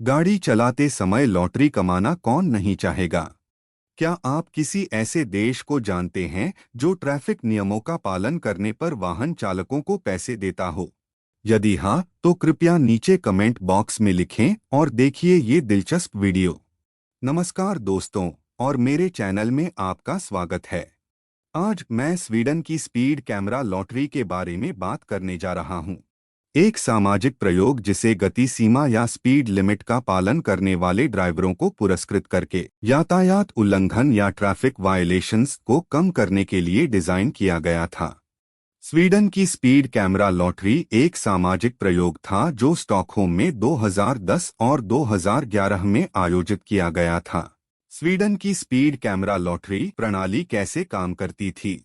गाड़ी चलाते समय लॉटरी कमाना कौन नहीं चाहेगा। क्या आप किसी ऐसे देश को जानते हैं जो ट्रैफिक नियमों का पालन करने पर वाहन चालकों को पैसे देता हो? यदि हाँ, तो कृपया नीचे कमेंट बॉक्स में लिखें और देखिए ये दिलचस्प वीडियो। नमस्कार दोस्तों, और मेरे चैनल में आपका स्वागत है। आज मैं स्वीडन की स्पीड कैमरा लॉटरी के बारे में बात करने जा रहा हूं। एक सामाजिक प्रयोग जिसे गति सीमा या स्पीड लिमिट का पालन करने वाले ड्राइवरों को पुरस्कृत करके यातायात उल्लंघन या ट्रैफिक वायलेशंस को कम करने के लिए डिजाइन किया गया था। स्वीडन की स्पीड कैमरा लॉटरी एक सामाजिक प्रयोग था जो स्टॉकहोम में 2010 और 2011 में आयोजित किया गया था। स्वीडन की स्पीड कैमरा लॉटरी प्रणाली कैसे काम करती थी?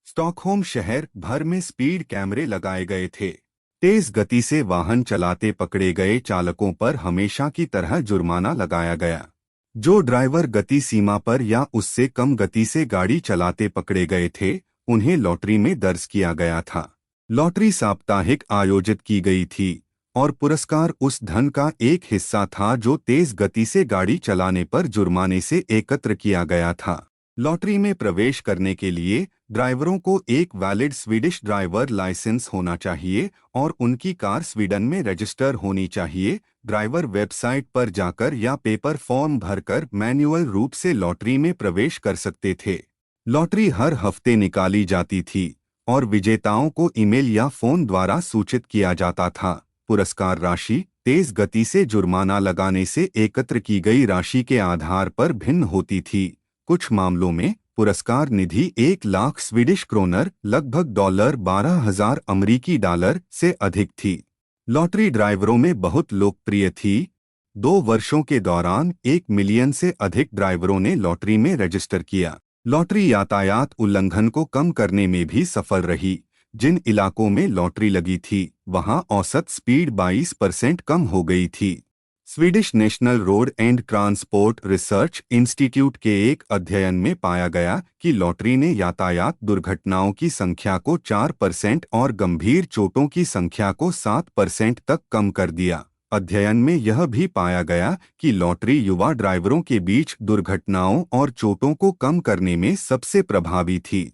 स्टॉकहोम शहर भर में स्पीड कैमरे लगाए गए थे। तेज गति से वाहन चलाते पकड़े गए चालकों पर हमेशा की तरह जुर्माना लगाया गया। जो ड्राइवर गति सीमा पर या उससे कम गति से गाड़ी चलाते पकड़े गए थे, उन्हें लॉटरी में दर्ज किया गया था। लॉटरी साप्ताहिक आयोजित की गई थी और पुरस्कार उस धन का एक हिस्सा था जो तेज गति से गाड़ी चलाने पर जुर्माने से एकत्र किया गया था। लॉटरी में प्रवेश करने के लिए ड्राइवरों को एक वैलिड स्वीडिश ड्राइवर लाइसेंस होना चाहिए और उनकी कार स्वीडन में रजिस्टर होनी चाहिए। ड्राइवर वेबसाइट पर जाकर या पेपर फॉर्म भरकर मैन्युअल रूप से लॉटरी में प्रवेश कर सकते थे। लॉटरी हर हफ्ते निकाली जाती थी और विजेताओं को ईमेल या फोन द्वारा सूचित किया जाता था। पुरस्कार राशि तेज गति से जुर्माना लगाने से एकत्र की गई राशि के आधार पर भिन्न होती थी। कुछ मामलों में पुरस्कार निधि 1 लाख स्वीडिश क्रोनर लगभग $12,000 अमेरिकी डॉलर से अधिक थी। लॉटरी ड्राइवरों में बहुत लोकप्रिय थी। 2 वर्षों के दौरान 1 मिलियन से अधिक ड्राइवरों ने लॉटरी में रजिस्टर किया। लॉटरी यातायात उल्लंघन को कम करने में भी सफल रही। जिन इलाकों में लॉटरी लगी थी, वहां औसत स्पीड 22% कम हो गई थी। Swedish national road and transport research institute के एक अध्ययन में पाया गया कि लॉटरी ने यातायात दुर्घटनाओं की संख्या को 4% और गंभीर चोटों की संख्या को 7% तक कम कर दिया। अध्ययन में यह भी पाया गया कि लॉटरी युवा ड्राइवरों के बीच दुर्घटनाओं और चोटों को कम करने में सबसे प्रभावी थी।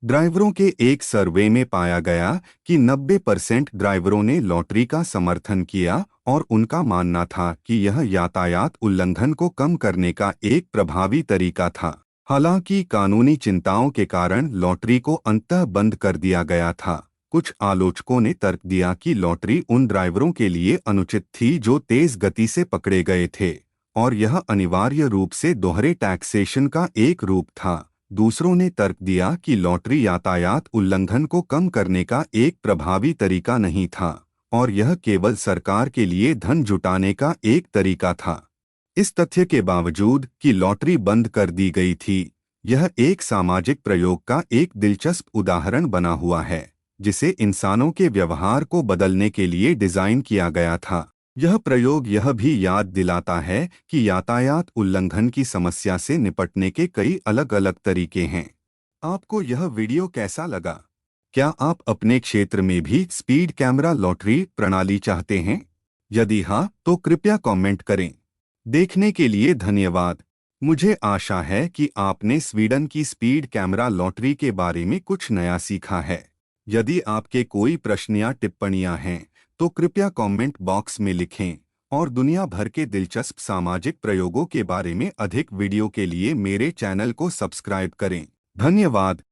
ड्राइवरों के एक सर्वे में पाया गया कि 90% ड्राइवरों ने लॉटरी का समर्थन किया और उनका मानना था कि यह यातायात उल्लंघन को कम करने का एक प्रभावी तरीका था। हालांकि कानूनी चिंताओं के कारण लॉटरी को अंततः बंद कर दिया गया था। कुछ आलोचकों ने तर्क दिया कि लॉटरी उन ड्राइवरों के लिए अनुचित थी जो तेज गति से पकड़े गए थे और यह अनिवार्य रूप से दोहरे टैक्सेशन का एक रूप था। दूसरों ने तर्क दिया कि लॉटरी यातायात उल्लंघन को कम करने का एक प्रभावी तरीका नहीं था और यह केवल सरकार के लिए धन जुटाने का एक तरीका था। इस तथ्य के बावजूद कि लॉटरी बंद कर दी गई थी, यह एक सामाजिक प्रयोग का एक दिलचस्प उदाहरण बना हुआ है जिसे इंसानों के व्यवहार को बदलने के लिए डिजाइन किया गया था। यह प्रयोग यह भी याद दिलाता है कि यातायात उल्लंघन की समस्या से निपटने के कई अलग अलग तरीके हैं। आपको यह वीडियो कैसा लगा? क्या आप अपने क्षेत्र में भी स्पीड कैमरा लॉटरी प्रणाली चाहते हैं? यदि हाँ, तो कृपया कमेंट करें। देखने के लिए धन्यवाद। मुझे आशा है कि आपने स्वीडन की स्पीड कैमरा लॉटरी के बारे में कुछ नया सीखा है। यदि आपके कोई प्रश्न या टिप्पणियां हैं तो कृपया कमेंट बॉक्स में लिखें और दुनिया भर के दिलचस्प सामाजिक प्रयोगों के बारे में अधिक वीडियो के लिए मेरे चैनल को सब्सक्राइब करें। धन्यवाद।